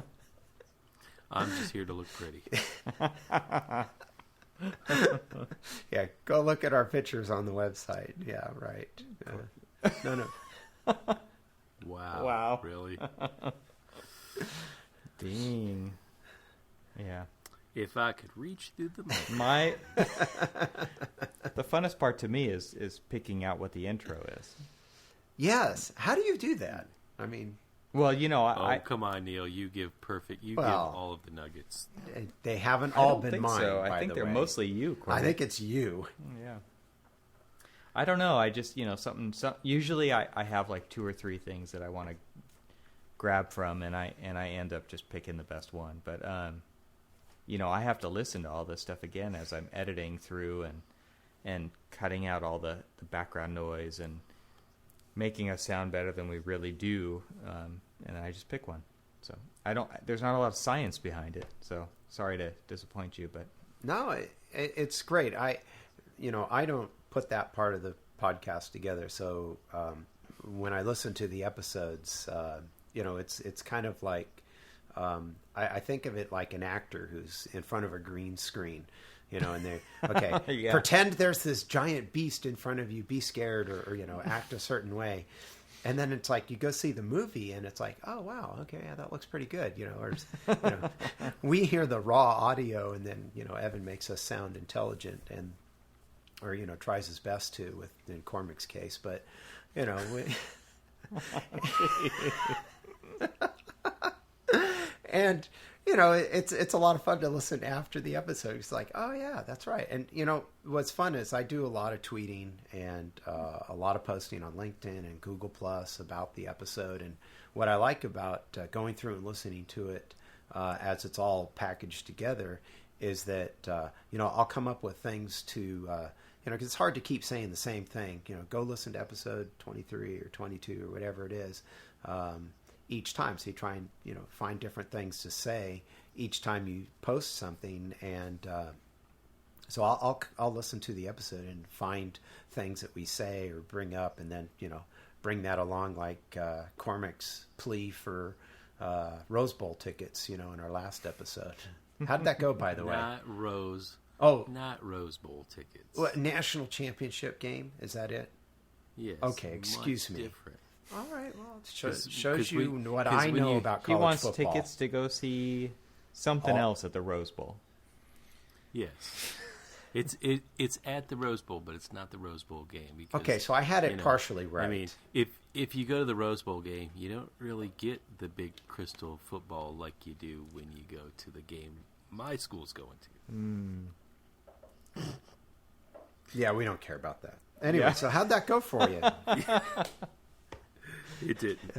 I'm just here to look pretty. Yeah, go look at our pictures on the website. Yeah, right. No. Wow. Really? Dang. Yeah. If I could reach through the the funnest part to me is picking out what the intro is. Yes. How do you do that? I mean, Well, come on, Neil. You give give all of the nuggets. They haven't all been mine. So. I think they're mostly you, Corbett. I think it's you. Yeah. I don't know. I just, usually I have like 2 or 3 things that I want to grab from, and I end up just picking the best one. But, I have to listen to all this stuff again as I'm editing through and cutting out all the background noise and making us sound better than we really do. And I just pick one. So there's not a lot of science behind it. So sorry to disappoint you, but no, it's great. I don't put that part of the podcast together. So when I listen to the episodes, it's kind of like I think of it like an actor who's in front of a green screen, and they yeah. Pretend there's this giant beast in front of you, be scared or act a certain way. And then it's like you go see the movie and it's like, oh, wow, okay, yeah, that looks pretty good, or we hear the raw audio and then, Evan makes us sound intelligent or tries his best to in Cormac's case, but and it's a lot of fun to listen after the episode. It's like, oh yeah, that's right. And what's fun is I do a lot of tweeting and a lot of posting on LinkedIn and Google Plus about the episode. And what I like about going through and listening to it as it's all packaged together is that I'll come up with things to because it's hard to keep saying the same thing. Go listen to episode 23 or 22 or whatever it is. Each time, so you try and find different things to say each time you post something, and so I'll listen to the episode and find things that we say or bring up, and then bring that along, like Cormac's plea for Rose Bowl tickets, in our last episode. How did that go, by the way? Not Rose Bowl tickets. What, national championship game? Is that it? Yes. Okay, excuse me. Different. All right, well, it shows you what I know about college football. He wants football. Tickets to go see something else at the Rose Bowl. Yes. It's at the Rose Bowl, but it's not the Rose Bowl game. Because, okay, so I had it partially right. I mean, if you go to the Rose Bowl game, you don't really get the big crystal football like you do when you go to the game my school's going to. Yeah, we don't care about that. Anyway, so how'd that go for you? It didn't.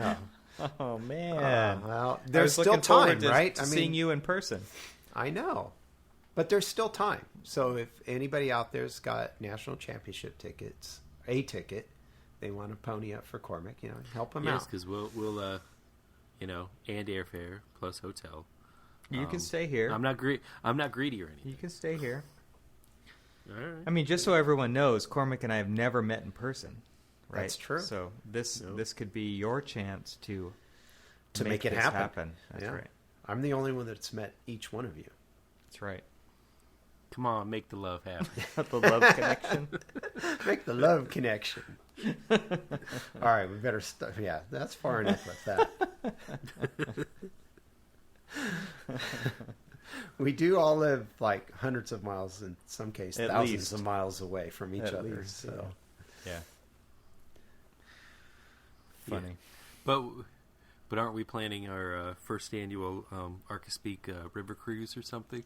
Oh man. Well, there's still time, right? Seeing you in person. I know. But there's still time. So if anybody out there's got national championship tickets, a ticket, they want to pony up for Cormac, help them out. Yes, because we'll and airfare plus hotel. You can stay here. I'm not greedy or anything. You can stay here. All right. I mean, just so everyone knows, Cormac and I have never met in person. Right? That's true. So this could be your chance to make it happen. That's right. I'm the only one that's met each one of you. That's right. Come on, make the love happen. The love connection. Make the love connection. All right, we better start. Yeah, that's far enough with that. We do all live like hundreds of miles, in some cases, thousands of miles away from each other. So, yeah. Funny. Yeah. But aren't we planning our first annual Archispeak river cruise or something?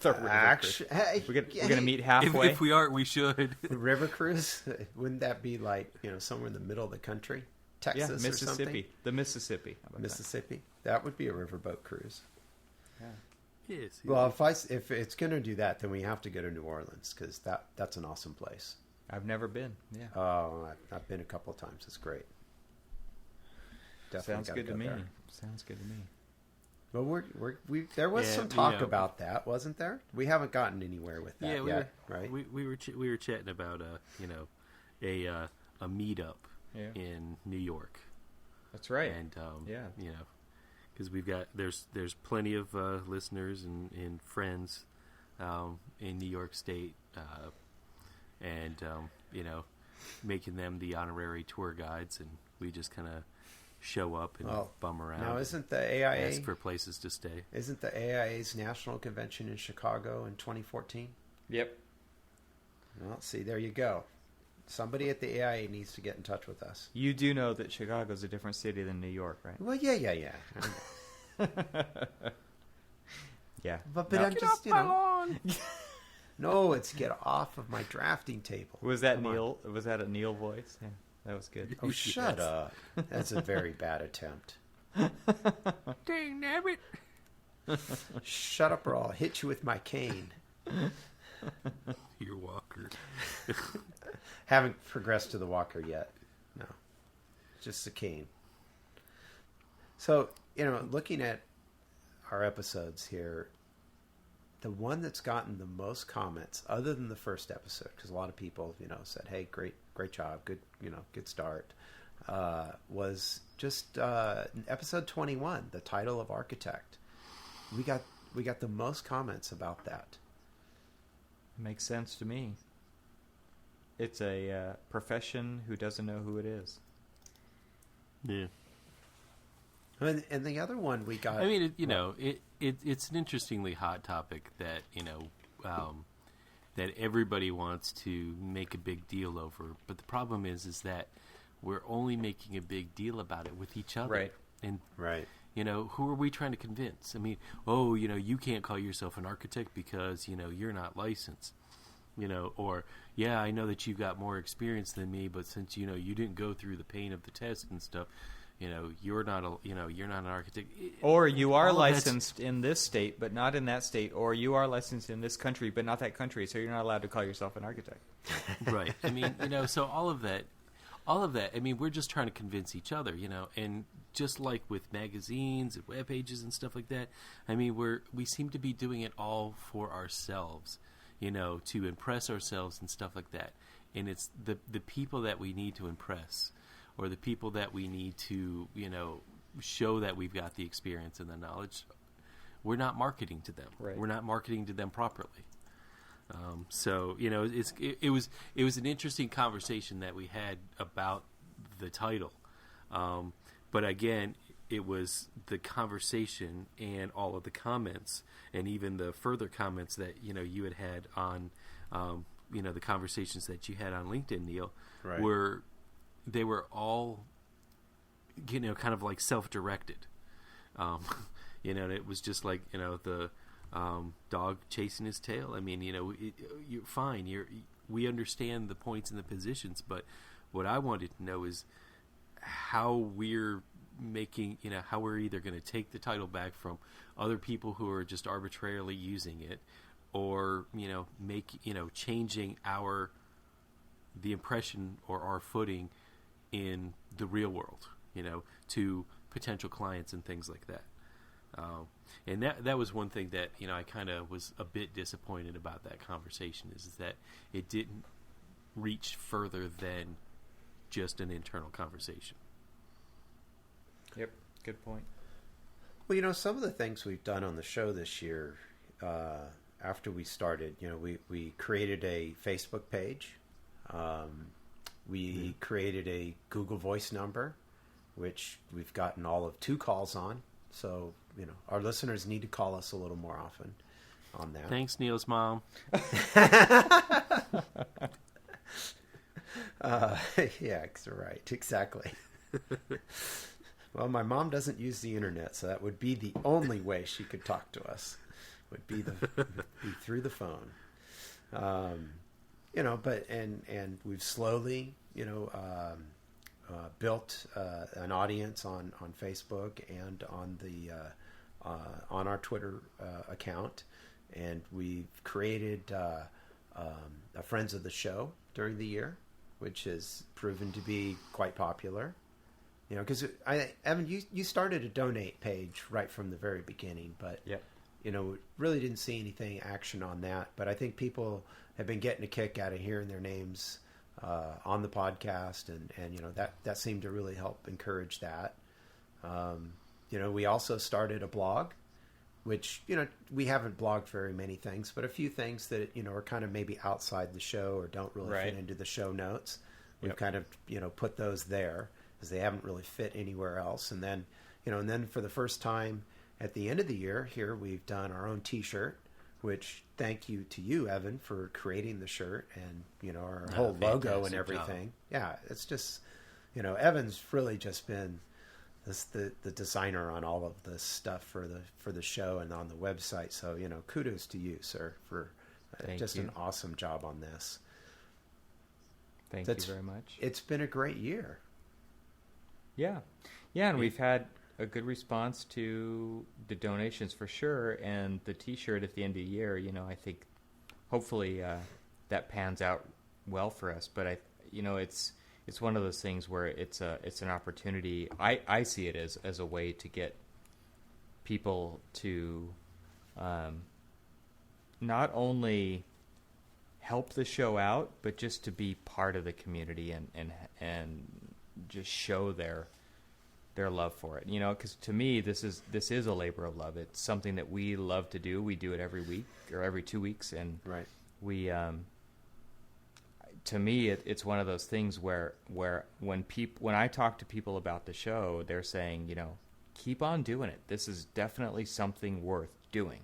Actually, we're gonna meet halfway. If we aren't, we should. River cruise? Wouldn't that be like somewhere in the middle of the country, Texas, Mississippi, or something? The Mississippi. Mississippi. That would be a riverboat cruise. Yeah. Yes. Well, if it's going to do that, then we have to go to New Orleans because that's an awesome place. I've never been. Yeah. Oh, I've been a couple of times. It's great. Definitely Sounds good to me. There. Sounds good to me. Well, there was some talk about that, wasn't there? We haven't gotten anywhere with that yet, right? We were chatting about a meetup in New York. That's right. And because we've got there's plenty of listeners and friends in New York State, and making them the honorary tour guides, and we just kind of show up and bum around. Now, isn't the AIA ask for places to stay? Isn't the AIA's national convention in Chicago in 2014? Yep. Well, see, there you go. Somebody at the AIA needs to get in touch with us. You do know that Chicago's a different city than New York, right? Well, yeah. Yeah. But I'm just, No, it's get off of my drafting table. Was that Neil? Was that a Neil voice? Yeah, that was good. Oh, shut up. That's a very bad attempt. Dang nabbit. Shut up or I'll hit you with my cane. Your walker. Haven't progressed to the walker yet. No. Just the cane. So, looking at our episodes here, the one that's gotten the most comments, other than the first episode, because a lot of people, said, "Hey, great job, good start," was just episode 21, the title of Architect. We got the most comments about that. Makes sense to me. It's a profession who doesn't know who it is. Yeah. And the other one we got. I mean, it's an interestingly hot topic that that everybody wants to make a big deal over. But the problem is that we're only making a big deal about it with each other. Right. And right. Who are we trying to convince? I mean, you can't call yourself an architect because you're not licensed. Or I know that you've got more experience than me, but since you didn't go through the pain of the test and stuff. You're not an architect. Or you are licensed in this state, but not in that state. Or you are licensed in this country, but not that country. So you're not allowed to call yourself an architect. Right. I mean, so all of that. I mean, we're just trying to convince each other, and just like with magazines and web pages and stuff like that. I mean, we seem to be doing it all for ourselves, to impress ourselves and stuff like that. And it's the people that we need to impress. Or the people that we need to, show that we've got the experience and the knowledge, we're not marketing to them. Right. We're not marketing to them properly. So it was an interesting conversation that we had about the title, but again, it was the conversation and all of the comments, and even the further comments that you had on, the conversations that you had on LinkedIn, Neil, right. They were all, kind of like self-directed. It was just like, the dog chasing his tail. I mean, you're fine. We understand the points and the positions, but what I wanted to know is how we're making, how we're either going to take the title back from other people who are just arbitrarily using it, or, changing the impression or our footing in the real world, to potential clients and things like that. And that was one thing that, I kind of was a bit disappointed about that conversation, is that it didn't reach further than just an internal conversation. Yep, good point. Well, some of the things we've done on the show this year, after we started, we created a Facebook page. We created a Google Voice number, which we've gotten all of 2 calls on. So, our listeners need to call us a little more often on that. Thanks, Neil's mom. Yeah, right. Exactly. Well, my mom doesn't use the internet, so that would be the only way she could talk to us, would be through the phone. But we've slowly, built an audience on Facebook and on our Twitter account, and we've created a Friends of the Show during the year, which has proven to be quite popular. Because Evan, you started a donate page right from the very beginning, but yep. Really didn't see anything action on that. But I think people have been getting a kick out of hearing their names on the podcast, and that seemed to really help encourage that. We also started a blog, which we haven't blogged very many things, but a few things that are kind of maybe outside the show or don't really fit into the show notes. We've kind of put those there because they haven't really fit anywhere else. And then for the first time at the end of the year here, we've done our own T-shirt, which thank you to you, Evan, for creating the shirt and, our whole logo and everything. Job. Yeah, it's just, Evan's really just been the designer on all of this stuff for the show and on the website. So, kudos to you, sir, for just an awesome job on this. Thank you very much. It's been a great year. Yeah, and we've had a good response to the donations for sure, and the T-shirt at the end of the year. I think hopefully that pans out well for us. But it's one of those things where it's an opportunity. I see it as a way to get people to not only help the show out, but just to be part of the community and just show their love for it. Because to me, this is a labor of love. It's something that we love to do. We do it every week or every 2 weeks, and right. We to me, it's one of those things where when I talk to people about the show, they're saying, keep on doing it. This is definitely something worth doing.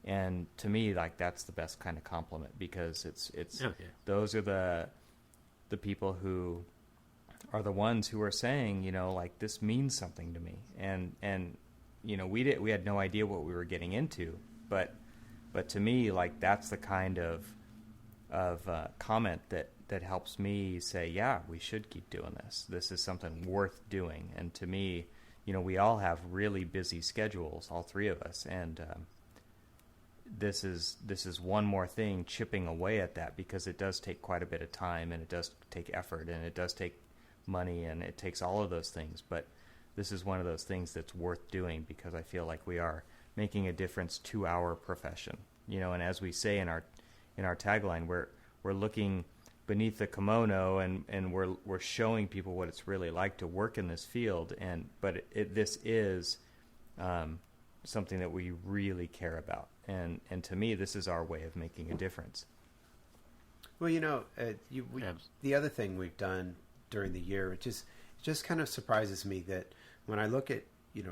And to me, like, that's the best kind of compliment, because it's okay. Those are the people who are the ones who are saying, like, this means something to me. And we had no idea what we were getting into, but to me, like, that's the kind of comment that helps me say, yeah, we should keep doing this. This is something worth doing. And to me, we all have really busy schedules, all three of us, and this is one more thing chipping away at that, because it does take quite a bit of time, and it does take effort, and it does take money, and it takes all of those things. But this is one of those things that's worth doing, because I feel like we are making a difference to our profession. And as we say in our tagline, we're looking beneath the kimono, and we're showing people what it's really like to work in this field. But this is something that we really care about, and to me, this is our way of making a difference. Well, the other thing we've done during the year, it just kind of surprises me that when I look at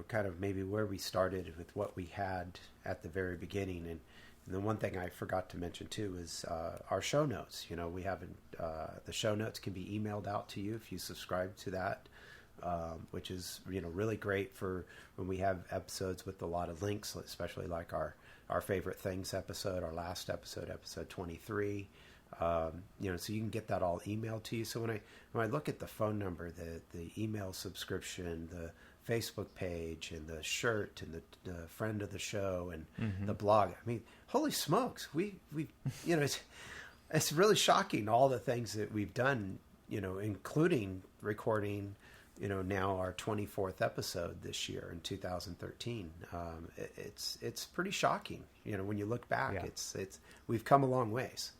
kind of maybe where we started with what we had at the very beginning, and the one thing I forgot to mention too is our show notes. We haven't the show notes can be emailed out to you if you subscribe to that, which is really great for when we have episodes with a lot of links, especially like our favorite things episode, our last episode 23. So you can get that all emailed to you. So when I look at the phone number, the email subscription, the Facebook page, and the shirt, and the friend of the show, and the blog, I mean, holy smokes, we it's really shocking, all the things that we've done, including recording, now our 24th episode this year in 2013. It's pretty shocking, when you look back. Yeah. It's we've come a long ways.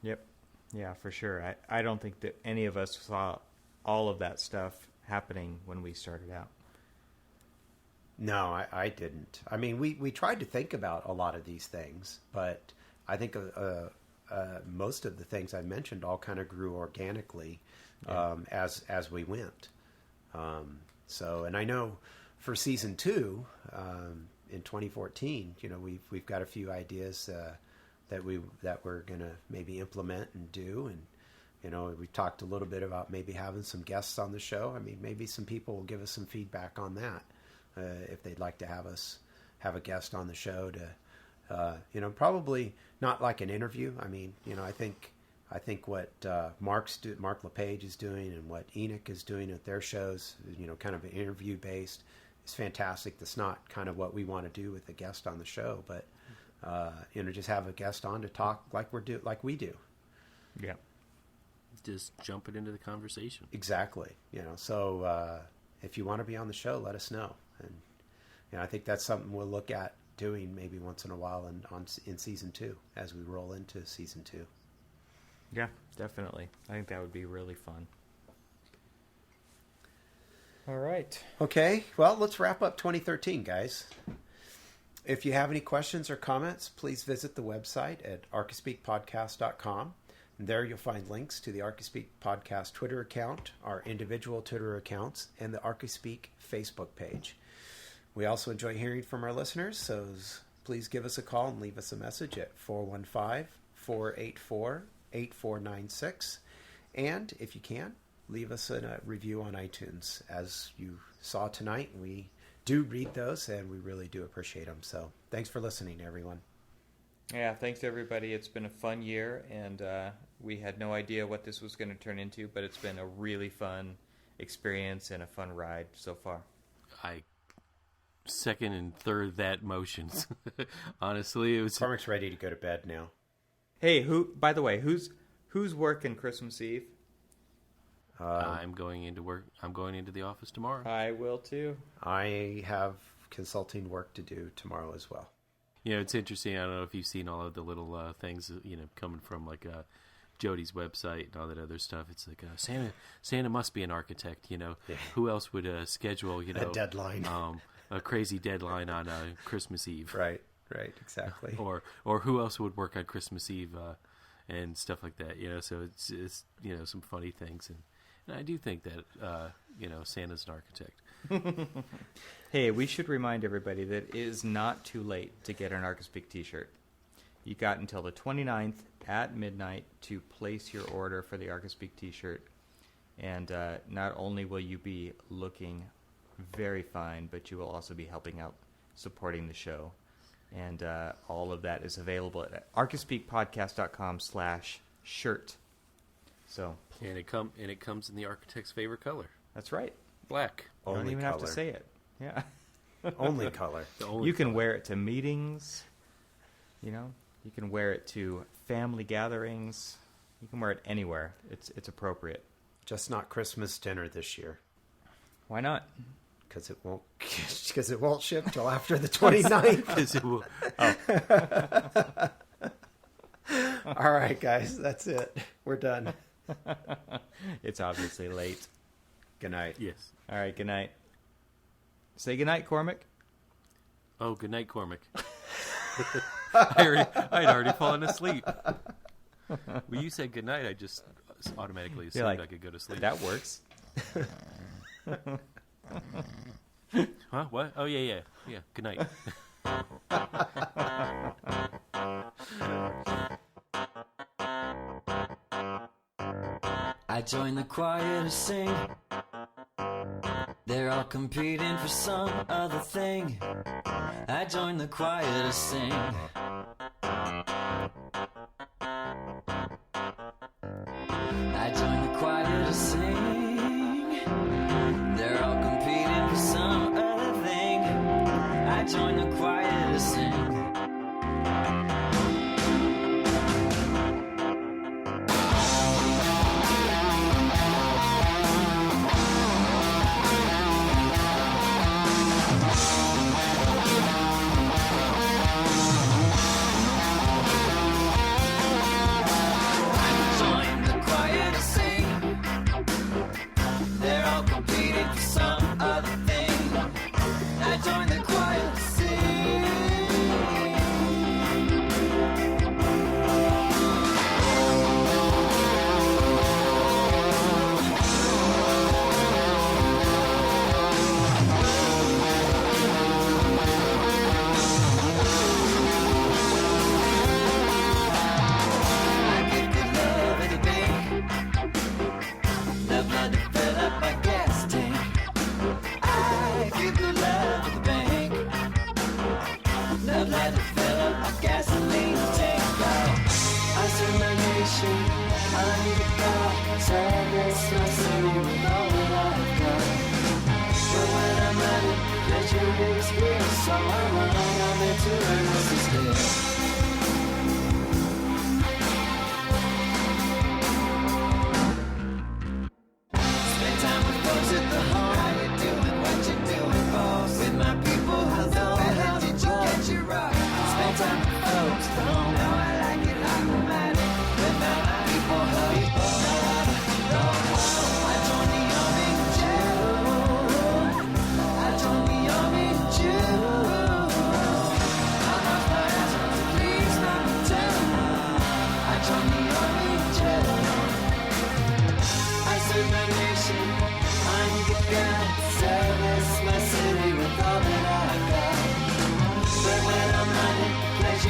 Yep. Yeah, for sure. I don't think that any of us saw all of that stuff happening when we started out. No, I didn't. I mean, we tried to think about a lot of these things, but I think most of the things I mentioned all kind of grew organically as we went. And I know for season 2 in 2014, we've got a few ideas that we're gonna maybe implement and do, and we talked a little bit about maybe having some guests on the show. I mean, maybe some people will give us some feedback on that. If they'd like to have a guest on the show to, probably not like an interview. I mean, I think what Mark LePage is doing and what Enoch is doing at their shows, kind of an interview based, is fantastic. That's not kind of what we want to do with a guest on the show, but just have a guest on to talk like we do. Yeah. Just jump it into the conversation. Exactly. So if you want to be on the show, let us know. And I think that's something we'll look at doing maybe once in a while in season 2 as we roll into season 2. Yeah, definitely. I think that would be really fun. All right. Okay. Well, let's wrap up 2013, guys. If you have any questions or comments, please visit the website at archispeakpodcast.com. And there you'll find links to the Archispeak Podcast Twitter account, our individual Twitter accounts, and the Archispeak Facebook page. We also enjoy hearing from our listeners, so please give us a call and leave us a message at 415-484-8496. And if you can, leave us a review on iTunes. As you saw tonight, we do read those, and we really do appreciate them. So thanks for listening, everyone. Yeah, thanks everybody. It's been a fun year, and we had no idea what this was going to turn into, but it's been a really fun experience and a fun ride so far. I second and third that motions. Honestly, it was. Cormac's ready to go to bed now. Hey, by the way, who's working Christmas Eve? I'm going into work. I'm going into the office tomorrow. I will too. I have consulting work to do tomorrow as well. You know, it's interesting. I don't know if you've seen all of the little things, coming from like Jody's website and all that other stuff. It's like Santa must be an architect. Yeah. Who else would schedule a deadline, a crazy deadline on Christmas Eve? Right, exactly. Or who else would work on Christmas Eve and stuff like that? So it's some funny things, and I do think that Santa's an architect. Hey, we should remind everybody that it is not too late to get an Archispeak t-shirt. You got until the 29th at midnight to place your order for the Archispeak t-shirt. And not only will you be looking very fine, but you will also be helping out supporting the show. And all of that is available at archispeakpodcast.com/shirt. So, and it comes in the architect's favorite color. That's right. Black. You don't even have to say it. Yeah. Only color. You can wear it to meetings. You can wear it to family gatherings. You can wear it anywhere. It's appropriate. Just not Christmas dinner this year. Why not? Because it won't ship till after the 29th. Because it will. Oh. All right, guys, that's it. We're done. It's obviously late. Good night. Yes. All right, good night. Say good night, Cormac. Oh, good night, Cormac. I'd already fallen asleep. When you said good night, I just automatically assumed I could go to sleep. That works. Huh? What? Oh, yeah. Good night. I joined the choir to sing. They're all competing for some other thing. I joined the choir to sing. I joined the choir to sing. They're all competing for some other thing. I joined the choir to sing.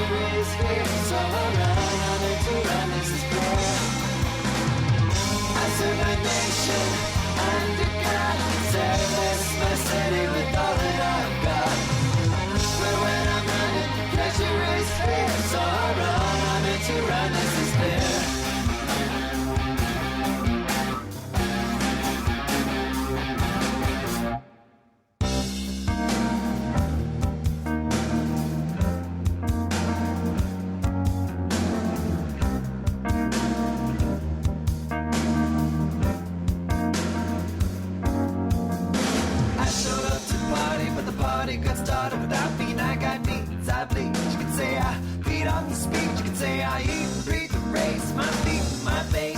pleasure is here. So I run, I'm in to run, this is prayer. I serve my nation under God, service my city with all that I've got. But when I'm running, pleasure is here. So I run, I'm in to run, this is clear. Got started without me, I got needs, I bleed. You can say I beat on the speed, you can say I eat, breathe, the race, my feet, my veins.